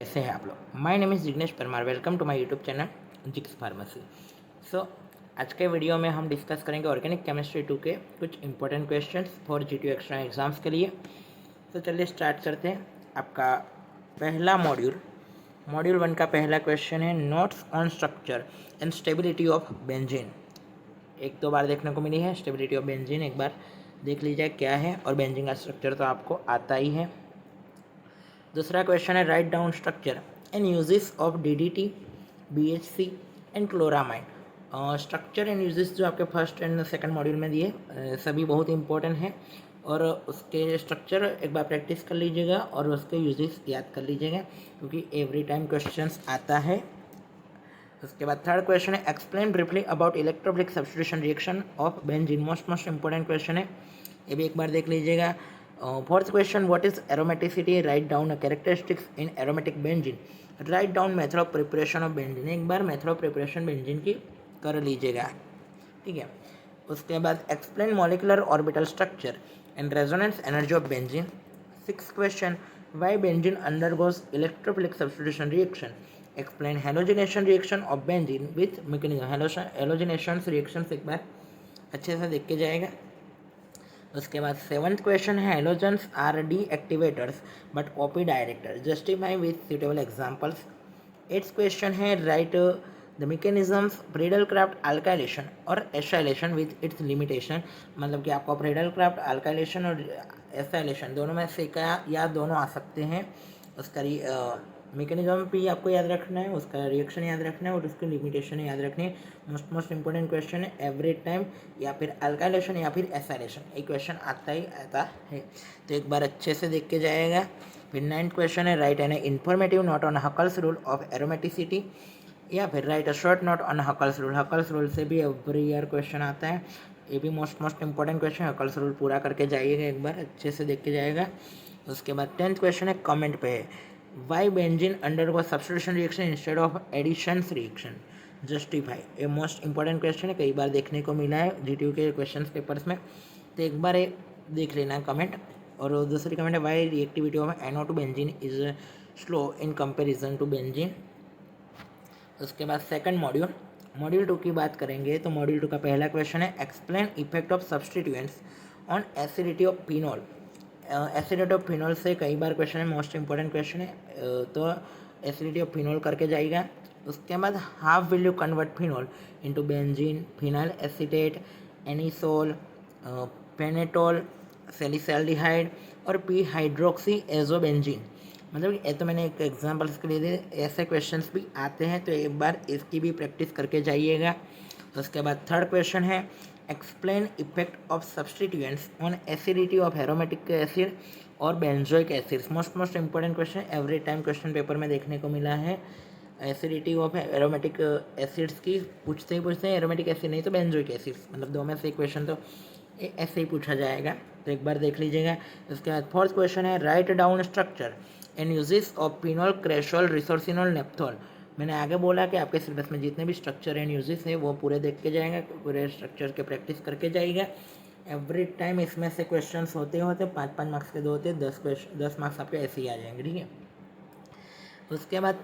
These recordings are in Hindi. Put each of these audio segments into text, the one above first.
कैसे हैं आप लोग। My name is Jignesh Parmar. Welcome to my YouTube channel Jigs pharmacy. So आज के वीडियो में हम डिस्कस करेंगे ऑर्गेनिक केमिस्ट्री 2 के कुछ important questions for GTU extra exams के लिए। तो चलिए स्टार्ट करते हैं। आपका पहला मॉड्यूल 1 का पहला क्वेश्चन है notes on structure and stability of benzene. एक दो बार देखने को मिली है स्टेबिलिटी ऑफ बेंजीन, एक बार देख लीजिए क्या है, और बेंजीन का स्ट्रक्चर तो आपको आता ही है। दूसरा क्वेश्चन है write down structure and uses of DDT, BHC and chloramine. Structure and uses जो आपके फर्स्ट एंड सेकंड मॉड्यूल में दिए सभी बहुत इंपॉर्टेंट हैं, और उसके स्ट्रक्चर एक बार प्रैक्टिस कर लीजिएगा और उसके यूजेस याद कर लीजिएगा क्योंकि एवरी टाइम क्वेश्चंस आता है। उसके बाद थर्ड क्वेश्चन है explain briefly about electrophilic substitution reaction of benzene. Most important question है, ये भी एक बार देख लीजिएगा। Fourth question what is aromaticity, write down characteristics in aromatic benzene, write down method of preparation of benzene. एक बार मेथड ऑफ प्रिपरेशन बेंजीन की कर लीजिएगा, ठीक है। उसके बाद explain molecular orbital structure and resonance energy of benzene. Six question Y benzene undergoes electrophilic substitution reaction, explain halogenation reaction of benzene with mechanism. Halogenation reaction एक बार अच्छे से देख के जाएगा। उसके बाद सेवन्थ क्वेश्चन है halogens are deactivators but OP director, justify with suitable examples. Eighth question है write the mechanisms Friedel Craft alkylation और एसाइलेशन विथ इट्स लिमिटेशन। मतलब कि आपको प्रेडल क्राफ्ट अल्काइलेशन और एसाइलेशन दोनों में से क्या या दोनों आ सकते हैं। उसका मैकेनिज्म भी आपको याद रखना है, उसका रिएक्शन याद रखना है और उसकी लिमिटेशन याद रखनी है। मोस्ट इंपॉर्टेंट क्वेश्चन है एवरी टाइम, या फिर अल्काइलेशन या फिर एसाइलेशन, एक क्वेश्चन आता ही आता है, तो एक बार अच्छे से देख के जाएगा। फिर नाइन्थ क्वेश्चन है write an informative note on Huckel's rule of aromaticity, या फिर write a short note on Huckel's rule. Huckel's rule से भी एवरी ईयर क्वेश्चन आता है, ये भी most important question. Huckel's rule पूरा करके जाइएगा, एक बार अच्छे से देख के जाएगा। उसके बाद टेंथ क्वेश्चन है कमेंट पे है why benzene undergo substitution reaction instead of addition reaction, justify. ये मोस्ट इंपॉर्टेंट क्वेश्चन है, कई बार देखने को मिला है GTU के क्वेश्चन पेपर्स में, तो एक बार देख लेना कमेंट। और दूसरी कमेंट है why reactivity of NO2 benzene is slow in comparison to benzene. उसके बाद सेकंड मॉड्यूल 2 की बात करेंगे, तो मॉड्यूल 2 का पहला क्वेश्चन है explain effect of substituents on acidity of phenol. Acidity of phenol से कई बार क्वेश्चन है, मोस्ट इंपॉर्टेंट क्वेश्चन है, तो एसिडिटी ऑफ फिनॉल करके जाएगा। उसके बाद how will you convert phenol into benzene, phenyl acetate, anisole, phenetole, salicylaldehyde और पी हाइड्रोक्सी एजोबेंजीन। मतलब ये तो मैंने एक एग्जाम्पल्स के लिए दिए, ऐसे क्वेश्चंस भी आते हैं, तो एक बार इसकी भी प्रैक्टिस करके जाइएगा। उसके बाद थर्ड क्वेश्चन है explain effect of substituents on acidity of aromatic acid और benzoic acids. Most important question, every time question paper में देखने को मिला है। एसिडिटी ऑफ एरोमेटिक एसिड्स की पूछते हैं, एरोमेटिक एसिड नहीं तो बेंजोइक एसिड्स, मतलब दो में से एक क्वेश्चन तो ऐसे ही पूछा जाएगा, तो एक बार देख लीजिएगा। उसके बाद फोर्थ क्वेश्चन है write down structure and uses of phenol, cresol, resorcinol, naphthol. मैंने आगे बोला कि आपके सिलेबस में जितने भी स्ट्रक्चर एंड यूजेस है वो पूरे देख के जाएंगे, पूरे स्ट्रक्चर के प्रैक्टिस करके जाइएगा। एवरी टाइम इसमें से क्वेश्चंस होते 5 मार्क्स के 2 होते, 10 मार्क्स आपके ऐसे ही आ जाएंगे, ठीक है। उसके बाद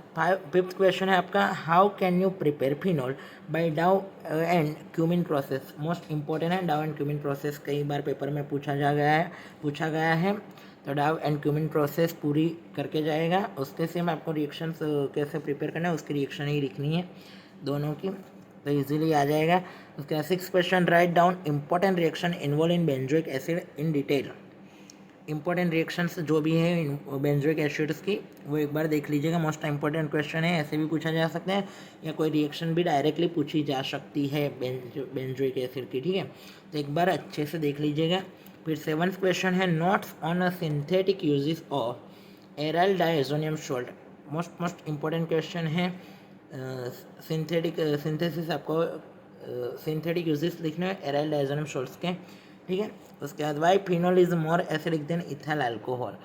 फिफ्थ क्वेश्चन है आपका how can you prepare phenol by Dow and cumene process. Most important है, डाउ एंड क्यूमिन प्रोसेस कई बार पेपर में पूछा गया है, तो डाउ एंड क्यूमिन प्रोसेस पूरी करके जाएगा। उसके से मैं आपको रिएक्शंस कैसे प्रिपेयर करना है उसकी रिएक्शन ही लिखनी है दोनों की, तो इजीली आ जाएगा। उसके बाद six question write down important reaction involve in benzoic acid in detail. Important reactions जो भी हैं बेंजोइक एसिड्स की वो एक बार देख लीजिएगा, मोस्ट इंपॉर्टेंट क्वेश्चन है, ऐसे भी पूछा जा सकता है या कोई रिएक्शन भी डायरेक्टली पूछी जा सकती है बेंजोइक एसिड की, ठीक है, तो एक बार अच्छे से देख लीजिएगा। फिर सेवन्थ क्वेश्चन है notes on a synthetic uses of aryl diazonium salt. Most important question है, सिंथेसिस आपको सिंथेटिक यूजेस लिखना है एराइल डायजोनियम सॉल्ट्स के, ठीक है। उसके बाद why phenol is more acidic than ethyl alcohol.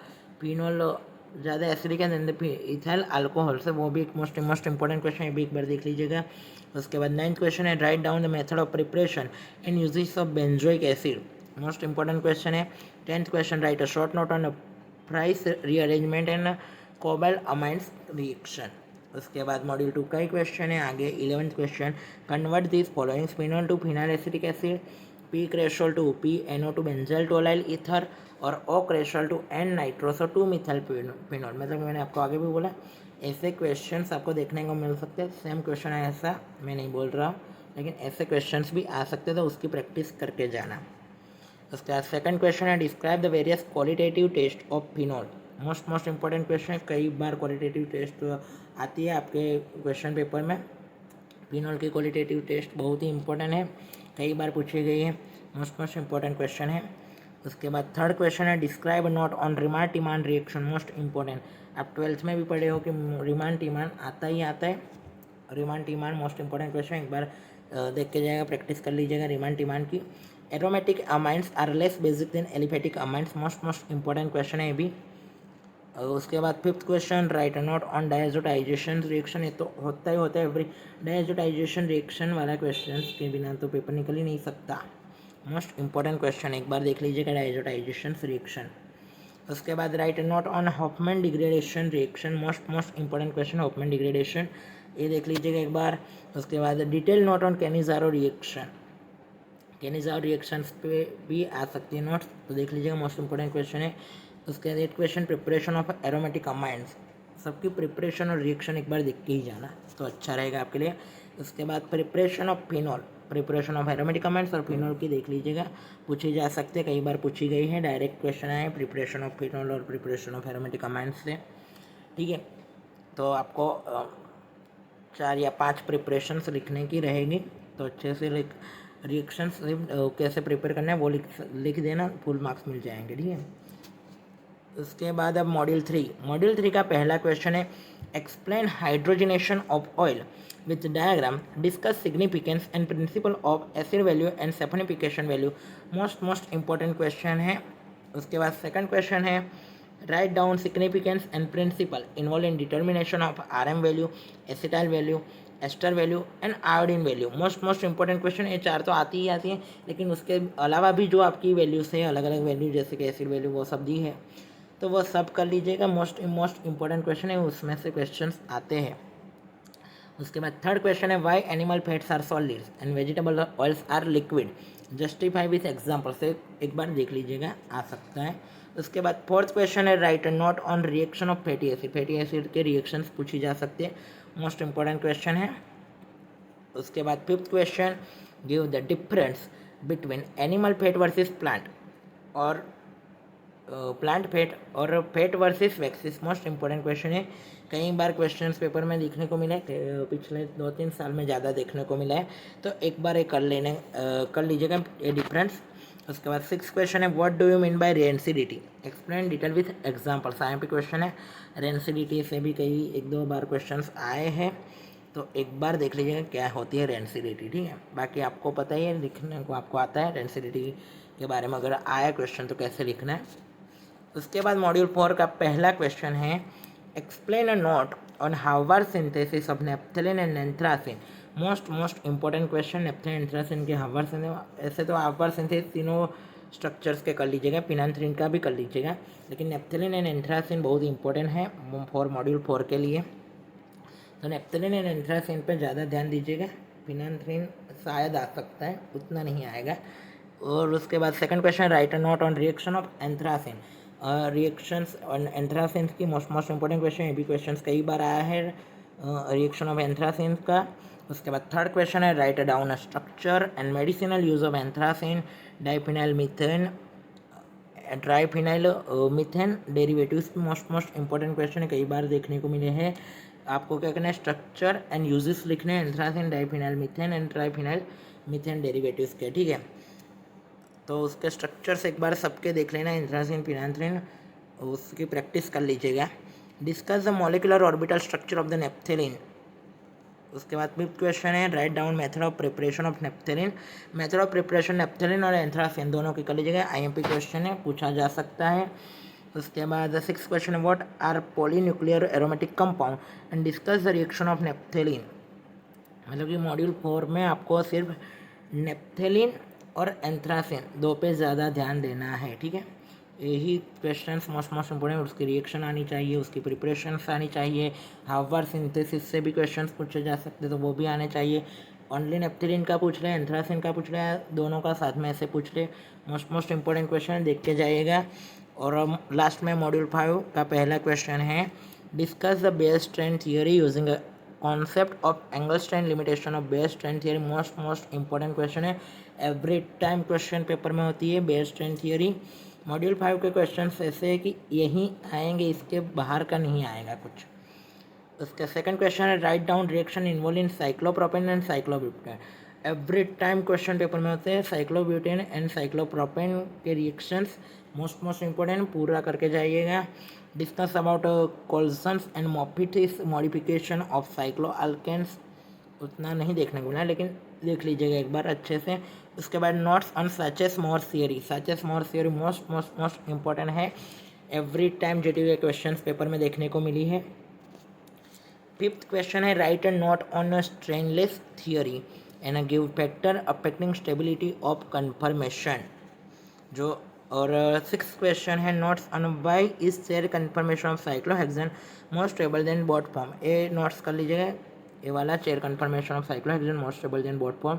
Phenol ज़्यादा एसिडिक है देन इथाइल अल्कोहल से, वो भी एक मोस्ट इंपॉर्टेंट क्वेश्चन है, भी एक बार देख लीजिएगा। उसके बाद नाइन्थ क्वेश्चन है write down the method of preparation and uses of benzoic acid. Most important question है। Tenth question write a short note on Fries rearrangement and cobalt amines reaction. उसके बाद मॉड्यूल 2 का ही क्वेश्चन है आगे 11th question, convert this following phenol to phenyl acetic acid, P cresol to P NO two benzyl tolyl ether और O cresol to N nitroso two methyl phenol. मतलब मैंने आपको आगे भी बोला ऐसे क्वेश्चंस आपको देखने को मिल सकते हैं। सेम क्वेश्चन है ऐसा मैं नहीं बोल रहा हूँ, लेकिन ऐसे क्वेश्चंस भी आ सकते हैं, तो उसकी प्रैक्टिस करके जाना। उसके बाद सेकंड क्वेश्चन है describe the various qualitative test of phenol. Most important question है, कई बार क्वालिटेटिव टेस्ट आती है आपके क्वेश्चन पेपर में। फिनॉल की क्वालिटेटिव टेस्ट बहुत ही इंपॉर्टेंट है, कई बार पूछी गई है, मोस्ट इंपॉर्टेंट क्वेश्चन है। उसके बाद थर्ड क्वेश्चन है describe note on Reimer Tiemann reaction, most important. आप 12th में भी पढ़े हो कि रिमांड टिमांड आता ही आता है। रिमांड टिमांड मोस्ट इंपॉर्टेंट क्वेश्चन, एक बार देख के जाएगा, प्रैक्टिस कर लीजिएगा रिमांड टिमांड की। Aromatic amines are less basic than aliphatic amines, most important question है ये भी। उसके बाद fifth question write note on diazotization reaction, ये तो होता है एवरी डायजोटाइजेशन रिएक्शन वाला क्वेश्चन के बिना तो पेपर निकल ही नहीं सकता। मोस्ट इंपॉर्टेंट क्वेश्चन, एक बार देख लीजिएगा डायजोटाइजेशन रिएक्शन। उसके बाद write note on Hofmann degradation reaction, most important question Hofmann degradation, ये देख लीजिएगा एक बार। उसके बाद detail note on Cannizzaro reaction, Cannizzaro reactions पे भी आ सकती है नोट्स, तो देख लीजिएगा, मोस्ट इंपॉर्टेंट क्वेश्चन है। उसके बाद 8 question preparation of aromatic amines, सबकी प्रिपरेशन और रिएक्शन एक बार देख के ही जाना तो अच्छा रहेगा आपके लिए। उसके बाद preparation of phenol, preparation of aromatic amines और फिनॉल की देख लीजिएगा, पूछी जा सकते हैं, कई बार पूछी गई है, डायरेक्ट क्वेश्चन आए प्रिपरेशन ऑफ फिनॉल और प्रिपरेशन ऑफ एरोमेटिक अमाइंस से। ठीक है, तो आपको 4 या 5 प्रिपरेशंस लिखने की रहेगी, तो अच्छे से रिएक्शंस कैसे प्रिपेयर करना है वो लिख देना, फुल मार्क्स मिल जाएंगे। ठीक है, उसके बाद अब मॉड्यूल 3 का पहला क्वेश्चन है explain hydrogenation of oil with diagram, discuss significance and principle of acid value and saponification value, most important question है। उसके बाद सेकंड क्वेश्चन है write down significance and principle involve in determination of RM value, acetyl value, ester value and iodine value, most important question. ये 4 तो आती ही आती हैं, लेकिन उसके अलावा भी जो आपकी वैल्यूज है अलग अलग वैल्यू, जैसे कि एसिड वैल्यू वो सब दी है, तो वो सब कर लीजिएगा। मोस्ट इंपॉर्टेंट क्वेश्चन है, उसमें से क्वेश्चंस आते हैं। उसके बाद थर्ड क्वेश्चन है why animal fats are solids and vegetable oils are liquid, justify with example से एक बार देख लीजिएगा, आ सकता है। उसके बाद फोर्थ क्वेश्चन है right note on reaction of fatty acid, fatty acid के रिएक्शंस पूछी जा सकते हैं, मोस्ट इंपॉर्टेंट क्वेश्चन है। उसके बाद fifth question give the difference between animal fat versus plant और प्लांट फैट और fat versus waxes, most important question है, कई बार क्वेश्चंस पेपर में देखने को मिला है, पिछले 2-3 साल में ज़्यादा देखने को मिला है, तो एक बार ये कर लीजिएगा ये डिफरेंस। उसके बाद 6th क्वेश्चन है what do you mean by rancidity, explain detail with examples, IMP question है। रेंसिडिटी से भी कई 1-2 बार क्वेश्चंस आए हैं, तो एक बार देख लीजिएगा क्या होती है रेंसिडिटी। ठीक है, बाकी आपको पता ही है, लिखने को आपको आता है रेंसिडिटी के बारे में, अगर आया क्वेश्चन तो कैसे लिखना है। उसके बाद मॉड्यूल 4 का पहला क्वेश्चन है explain a note on however synthesis of naphthalene and anthracene, most important question, naphthalene anthracene के हाउवर सिंथेसिस, ऐसे तो हाउवर सिंथेसिस तीनों स्ट्रक्चर्स के कर लीजिएगा, फिनांथ्रीन का भी कर लीजिएगा, लेकिन नेप्थलीन एंड एंथ्रासिन बहुत इंपॉर्टेंट है फॉर मॉड्यूल 4 के लिए, तो नेप्थलीन एंड एंथ्रासिन पर ज़्यादा ध्यान दीजिएगा, फिनांथ्रीन शायद आ सकता है, उतना नहीं आएगा। और उसके बाद second question write a note on reaction of anthracene, reactions on anthracene की मोस्ट इंपॉर्टेंट क्वेश्चन, ये भी क्वेश्चन कई बार आया है रिएक्शन ऑफ एंथ्रासिन का। उसके बाद थर्ड क्वेश्चन है write down a structure and medicinal use of anthracene, diphenyl methane, triphenyl methane derivatives, most important question है, कई बार देखने को मिले हैं। आपको क्या करना है, स्ट्रक्चर एंड यूजेस लिखने हैं anthracene, diphenyl methane and triphenyl methane derivatives के। ठीक है, तो उसके स्ट्रक्चर से एक बार सबके देख लेना, एंथ्रासिन, फिनांथ्रीन, उसकी प्रैक्टिस कर लीजिएगा। Discuss the molecular orbital structure of the naphthalene. उसके बाद फिफ्थ क्वेश्चन है write down method of preparation of naphthalene, method of preparation naphthalene और एंथ्रासिन दोनों की कर लीजिएगा, IMP क्वेश्चन है, पूछा जा सकता है। उसके बाद 6th क्वेश्चन है what are polynuclear aromatic compound and discuss the reaction of naphthalene, मतलब कि मॉड्यूल 4 में आपको सिर्फ नेप्थलीन और एंथ्रासिन 2 पे ज़्यादा ध्यान देना है। ठीक है, यही क्वेश्चंस मोस्ट इंपॉर्टेंट, उसकी रिएक्शन आनी चाहिए, उसकी प्रिपरेशंस आनी चाहिए, हाफ बार सिंथेसिस से भी क्वेश्चंस पूछे जा सकते तो वो भी आने चाहिए। ऑनली नेप्थलीन का पूछ ले, एंथ्रासिन का पूछ ले, दोनों का साथ में ऐसे पूछ ले। मोस्ट इंपॉर्टेंट क्वेश्चन देख के जाइएगा। और लास्ट में मॉड्यूल 5 का पहला क्वेश्चन है, discuss the Baeyer strain theory using concept of angle strain limitation of Baeyer strain theory. Most important question है, एवरी टाइम क्वेश्चन पेपर में होती है बेयर स्ट्रेन थियरी। मॉड्यूल 5 के क्वेश्चन ऐसे है कि यहीं आएंगे, इसके बाहर का नहीं आएगा कुछ। उसका सेकंड क्वेश्चन है, write down reaction involve in cyclopropane and cyclobutane. Every time question paper में होते हैं साइक्लोब्यूटेन एंड साइक्लोप्रोपेन के रिएक्शंस। मोस्ट इंपॉर्टेंट, पूरा करके जाइएगा। Discuss about Coulson's and Moffitt's modification of cyclo alkanes. उतना नहीं देखने को मिला, लेकिन देख लीजिएगा एक बार अच्छे से। उसके बाद notes on Sachse Mohr theory. Sachse Mohr theory most important है, एवरी टाइम जीटीयू के क्वेश्चंस पेपर में देखने को मिली है। फिफ्थ क्वेश्चन है, write and note on strainless theory and give factor affecting stability of conformation. जो और सिक्स क्वेश्चन है, notes on why is chair conformation of cyclohexane more stable than boat form. ये नोट्स कर लीजिएगा, ये वाला chair conformation of cyclohexane more stable than boat form,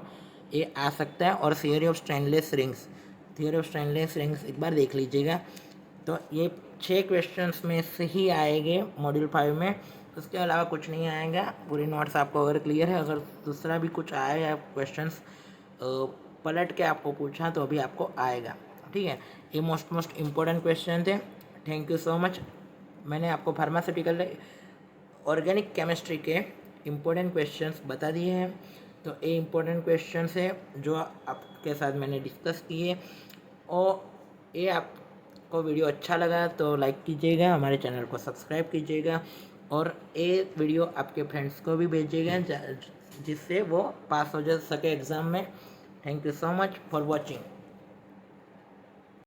ये आ सकता है। और theory of strainless rings, theory of strainless rings एक बार देख लीजिएगा। तो ये 6 क्वेश्चंस में से ही आएंगे मॉड्यूल 5 में, उसके अलावा कुछ नहीं आएगा। पूरी नोट्स आपको अगर क्लियर है, अगर दूसरा भी कुछ आए या क्वेश्चंस पलट के आपको पूछा तो अभी आपको आएगा, ठीक है। ये मोस्ट इम्पोर्टेंट क्वेश्चन थे। Thank you so much. मैंने आपको फार्मास्यूटिकल ऑर्गेनिक केमिस्ट्री के इम्पोर्टेंट क्वेश्चंस बता दिए हैं। तो ये इम्पोर्टेंट क्वेश्चंस है जो आपके साथ मैंने डिस्कस किए। और ये आपको वीडियो अच्छा लगा तो लाइक कीजिएगा, हमारे चैनल को सब्सक्राइब कीजिएगा, और ये वीडियो आपके फ्रेंड्स को भी भेजिएगा जिससे वो पास हो जा सके एग्ज़ाम में। Thank you so much for watching.